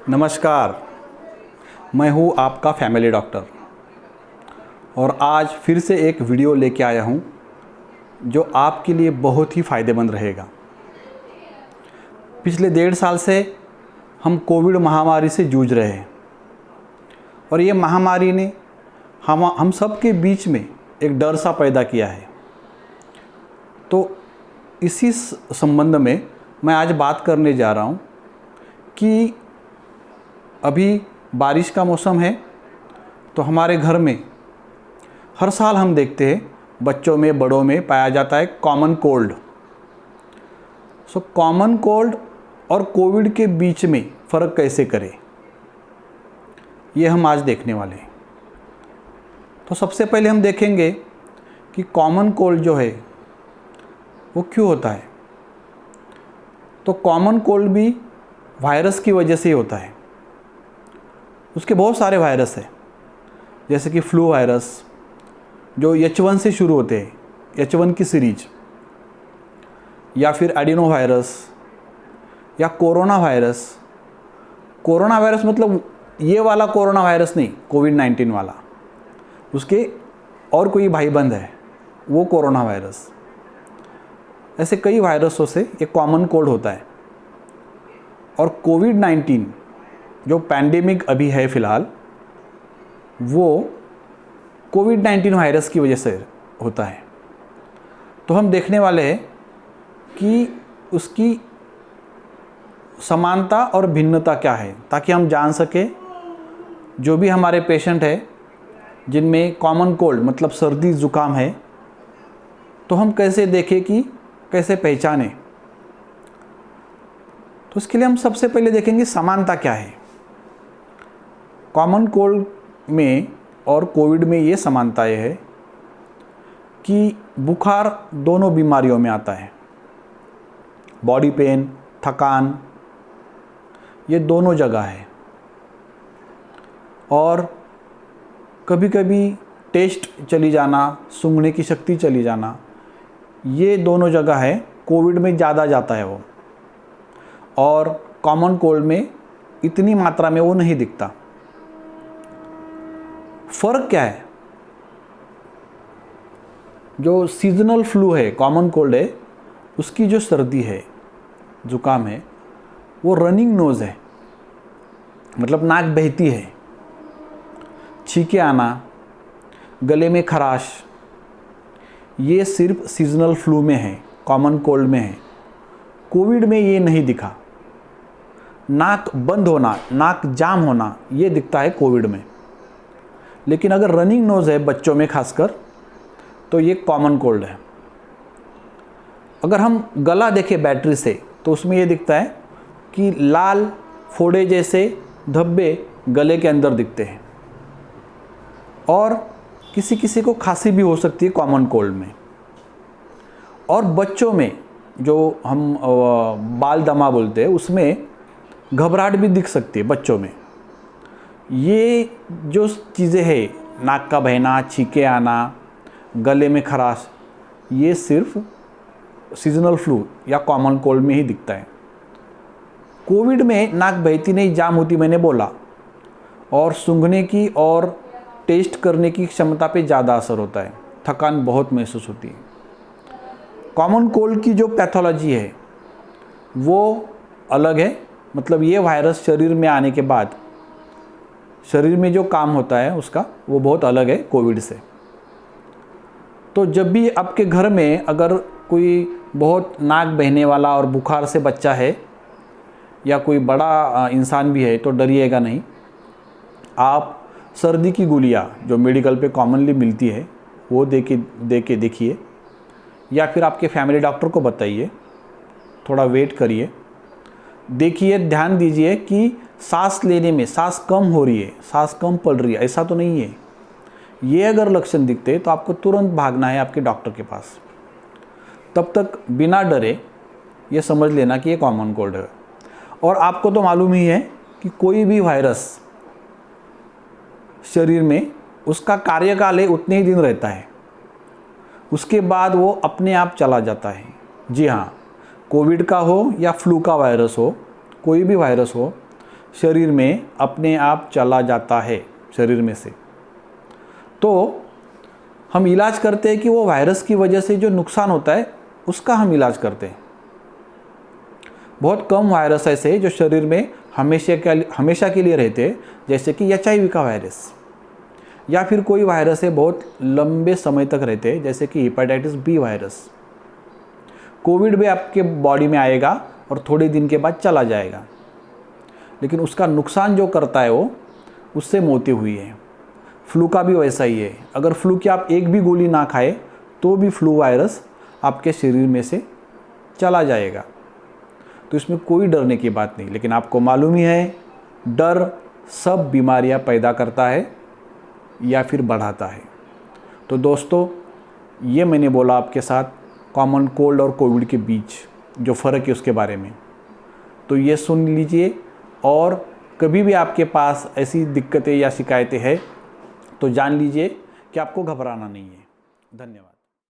नमस्कार, मैं हूँ आपका फैमिली डॉक्टर और आज फिर से एक वीडियो लेके आया हूँ जो आपके लिए बहुत ही फ़ायदेमंद रहेगा। पिछले 1.5 साल से हम कोविड महामारी से जूझ रहे हैं और ये महामारी ने हम सब के बीच में एक डर सा पैदा किया है। तो इसी संबंध में मैं आज बात करने जा रहा हूँ कि अभी बारिश का मौसम है तो हमारे घर में हर साल हम देखते हैं बच्चों में बड़ों में पाया जाता है कॉमन कोल्ड। कॉमन कोल्ड और कोविड के बीच में फ़र्क कैसे करें, ये हम आज देखने वाले हैं। तो सबसे पहले हम देखेंगे कि कॉमन कोल्ड जो है वो क्यों होता है। तो कॉमन कोल्ड भी वायरस की वजह से ही होता है। उसके बहुत सारे वायरस हैं, जैसे कि फ्लू वायरस जो H1 से शुरू होते हैं, H1 की सीरीज, या फिर एडिनो वायरस या कोरोना वायरस। कोरोना वायरस मतलब ये वाला कोरोना वायरस नहीं, कोविड-19 वाला, उसके और कोई भाईबंद है वो कोरोना वायरस। ऐसे कई वायरसों से ये कॉमन कोल्ड होता है। और कोविड-19 जो पैंडेमिक अभी है फ़िलहाल, वो कोविड-19 वायरस की वजह से होता है। तो हम देखने वाले हैं कि उसकी समानता और भिन्नता क्या है, ताकि हम जान सकें जो भी हमारे पेशेंट है जिनमें कॉमन कोल्ड मतलब सर्दी ज़ुकाम है, तो हम कैसे देखें कि कैसे पहचानें। तो इसके लिए हम सबसे पहले देखेंगे समानता क्या है। कॉमन कोल्ड में और कोविड में ये समानता ये है कि बुखार दोनों बीमारियों में आता है। बॉडी पेन, थकान, ये दोनों जगह है। और कभी कभी टेस्ट चली जाना, सूंघने की शक्ति चली जाना, ये दोनों जगह है। कोविड में ज़्यादा जाता है वो, और कॉमन कोल्ड में इतनी मात्रा में वो नहीं दिखता। फ़र्क क्या है? जो सीजनल फ्लू है, कॉमन कोल्ड है, उसकी जो सर्दी है, ज़ुकाम है, वो रनिंग नोज़ है, मतलब नाक बहती है, छींके आना, गले में खराश, ये सिर्फ सीजनल फ्लू में है, कॉमन कोल्ड में है। कोविड में ये नहीं दिखा। नाक बंद होना, नाक जाम होना, ये दिखता है कोविड में। लेकिन अगर रनिंग नोज़ है बच्चों में खासकर, तो ये कॉमन कोल्ड है। अगर हम गला देखें बैटरी से, तो उसमें ये दिखता है कि लाल फोड़े जैसे धब्बे गले के अंदर दिखते हैं। और किसी किसी को खांसी भी हो सकती है कॉमन कोल्ड में। और बच्चों में जो हम बाल दमा बोलते हैं, उसमें घबराहट भी दिख सकती है बच्चों में। ये जो चीज़ें हैं, नाक का बहना, छींके आना, गले में खराश, ये सिर्फ सीजनल फ्लू या कॉमन कोल्ड में ही दिखता है। कोविड में नाक बहती नहीं, जाम होती, मैंने बोला, और सूंघने की और टेस्ट करने की क्षमता पे ज़्यादा असर होता है, थकान बहुत महसूस होती है। कॉमन कोल्ड की जो पैथोलॉजी है वो अलग है, मतलब ये वायरस शरीर में आने के बाद शरीर में जो काम होता है उसका, वो बहुत अलग है कोविड से। तो जब भी आपके घर में अगर कोई बहुत नाक बहने वाला और बुखार से बच्चा है या कोई बड़ा इंसान भी है, तो डरिएगा नहीं। आप सर्दी की गोलियाँ जो मेडिकल पे कॉमनली मिलती है वो दे के देखिए, या फिर आपके फैमिली डॉक्टर को बताइए। थोड़ा वेट करिए, देखिए, ध्यान दीजिए कि सांस लेने में सांस कम हो रही है, सांस कम पड़ रही है, ऐसा तो नहीं है। ये अगर लक्षण दिखते तो आपको तुरंत भागना है आपके डॉक्टर के पास। तब तक बिना डरे ये समझ लेना कि ये कॉमन कोल्ड है। और आपको तो मालूम ही है कि कोई भी वायरस शरीर में, उसका कार्यकाल है उतने ही दिन रहता है, उसके बाद वो अपने आप चला जाता है। जी हाँ, कोविड का हो या फ्लू का वायरस हो, कोई भी वायरस हो, शरीर में अपने आप चला जाता है शरीर में से। तो हम इलाज करते हैं कि वो वायरस की वजह से जो नुकसान होता है उसका हम इलाज करते हैं। बहुत कम वायरस ऐसे हैं जो शरीर में हमेशा के लिए रहते हैं, जैसे कि HIV का वायरस, या फिर कोई वायरस है बहुत लंबे समय तक रहते हैं, जैसे कि हेपेटाइटिस B वायरस। कोविड भी आपके बॉडी में आएगा और थोड़े दिन के बाद चला जाएगा, लेकिन उसका नुकसान जो करता है वो उससे मौतें हुई है। फ्लू का भी वैसा ही है। अगर फ्लू की आप एक भी गोली ना खाए तो भी फ्लू वायरस आपके शरीर में से चला जाएगा। तो इसमें कोई डरने की बात नहीं। लेकिन आपको मालूम ही है, डर सब बीमारियां पैदा करता है या फिर बढ़ाता है। तो दोस्तों, ये मैंने बोला आपके साथ कॉमन कोल्ड और कोविड के बीच जो फ़र्क है उसके बारे में। तो ये सुन लीजिए, और कभी भी आपके पास ऐसी दिक्कतें या शिकायतें हैं तो जान लीजिए कि आपको घबराना नहीं है। धन्यवाद।